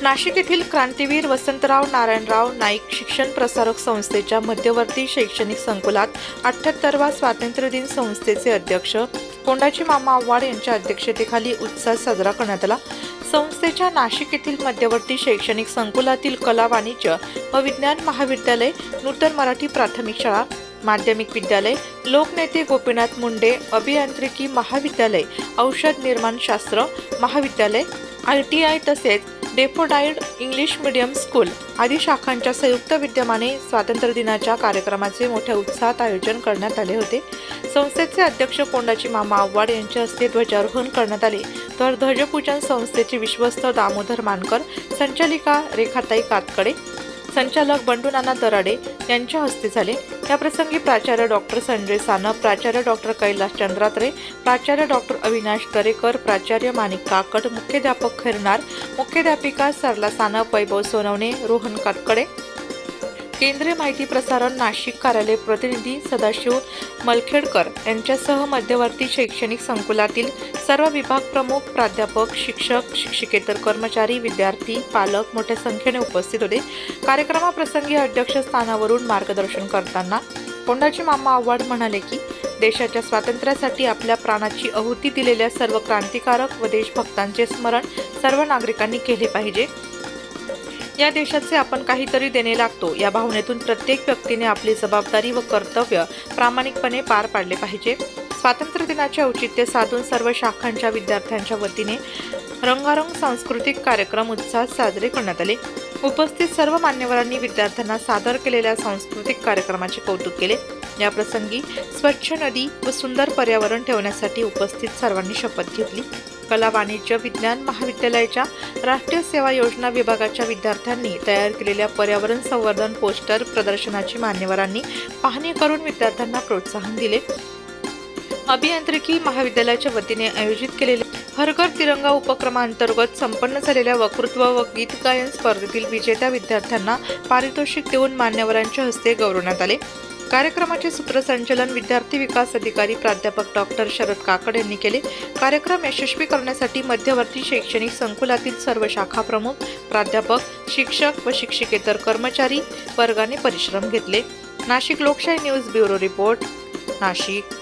नाशिक येथील क्रांतीवीर वसंतराव नारायणराव नाईक शिक्षण प्रसारक संस्थेच्या मध्यवर्ती शैक्षणिक संकुलात 78वा स्वातंत्र्य दिन संस्थेचे अध्यक्ष कोंडाजी मामा आव्हाड यांच्या अध्यक्षतेखाली उत्साहात साजरा करण्यात आला। संस्थेच्या नाशिक येथील मध्यवर्ती शैक्षणिक संकुलातील कला, वाणिज्य व विज्ञान महाविद्यालय, नूतन मराठी प्राथमिक शाळा, माध्यमिक विद्यालय, लोकनेते गोपीनाथ मुंडे अभियांत्रिकी महाविद्यालय, औषध निर्माण शास्त्र महाविद्यालय, ITI तसेच डेफोडाइड इंग्लिश मीडियम स्कूल आदी शाखांच्या संयुक्त विद्यमाने स्वातंत्र्य दिनाच्या कार्यक्रमाचे मोठ्या उत्साहात आयोजन करण्यात आले होते। संस्थेचे अध्यक्ष कोंडाजी मामा आव्हाड यांच्या हस्ते ध्वजारोहण करण्यात आले, तर ध्वजपूजन संस्थेचे विश्वस्त दामोदर मानकर, संचालिका रेखाताई कातकडे, संचालक बंडूनाना दराडे यांच्या हस्ते झाले। या प्रसंगी प्राचार्य डॉक्टर संजय सानप, प्राचार्य डॉक्टर कैलास चंद्रात्रे, प्राचार्य डॉक्टर अविनाश दरेकर, प्राचार्य माणिक काकड, मुख्याध्यापक खैरनार, मुख्याध्यापिका सरला सानप, वैभव सोनवणे, रोहन कातकडे, केंद्रीय माहिती प्रसारण नाशिक कार्यालय प्रतिनिधी सदाशिव मलखेडकर यांच्यासह मध्यवर्ती शैक्षणिक संकुलातील सर्व विभाग प्रमुख, प्राध्यापक, शिक्षक, शिक्षकेतर कर्मचारी, विद्यार्थी, पालक मोठ्या संख्येने उपस्थित होते। कार्यक्रमाप्रसंगी अध्यक्षस्थानावरून मार्गदर्शन करताना कोंडाजी मामा आव्हाड म्हणाले की देशाच्या स्वातंत्र्यासाठी आपल्या प्राणाची आहुती दिलेल्या सर्व क्रांतिकारक व देशभक्तांचे स्मरण सर्व नागरिकांनी केले पाहिजे। या देशाचे आपण काहीतरी देणे लागतो या भावनेतून प्रत्येक व्यक्तीने आपली जबाबदारी व कर्तव्य प्रामाणिकपणे पार पाडले पाहिजे। स्वातंत्र्य दिनाचे औचित्य साधून सर्व शाखांच्या विद्यार्थ्यांच्या वतीने रंगारंग सांस्कृतिक कार्यक्रम उत्साहात साजरे करण्यात आले। उपस्थित सर्व मान्यवरांनी विद्यार्थ्यांना सादर केलेल्या सांस्कृतिक कार्यक्रमाचे कौतुक केले। या प्रसंगी स्वच्छ नदी व सुंदर पर्यावरण ठेवण्यासाठी उपस्थित सर्वांनी शपथ घेतली। कला, वाणिज्य, विज्ञान महाविद्यालयाच्या राष्ट्रीय सेवा योजना विभागाच्या विद्यार्थ्यांनी तयार केलेल्या पर्यावरण संवर्धन पोस्टर प्रदर्शनाची मान्यवरांनी पाहणी करून विद्यार्थ्यांना प्रोत्साहन दिले। अभियांत्रिकी महाविद्यालयाच्या वतीने आयोजित केलेल्या हर घर तिरंगा उपक्रमांतर्गत संपन्न झालेल्या वक्तृत्व व गीत गायन स्पर्धेतील विजेत्या विद्यार्थ्यांना पारितोषिक देऊन मान्यवरांच्या हस्ते गौरवण्यात आले। कार्यक्रमाचे सूत्रसंचालन विद्यार्थी विकास अधिकारी प्राध्यापक डॉक्टर शरद काकड यांनी केले। कार्यक्रम यशस्वी करण्यासाठी मध्यवर्ती शैक्षणिक संकुलातील सर्व शाखा प्रमुख, प्राध्यापक, शिक्षक व शिक्षकेतर कर्मचारी वर्गाने परिश्रम घेतले। नाशिक लोकशाही न्यूज ब्युरो रिपोर्ट, नाशिक।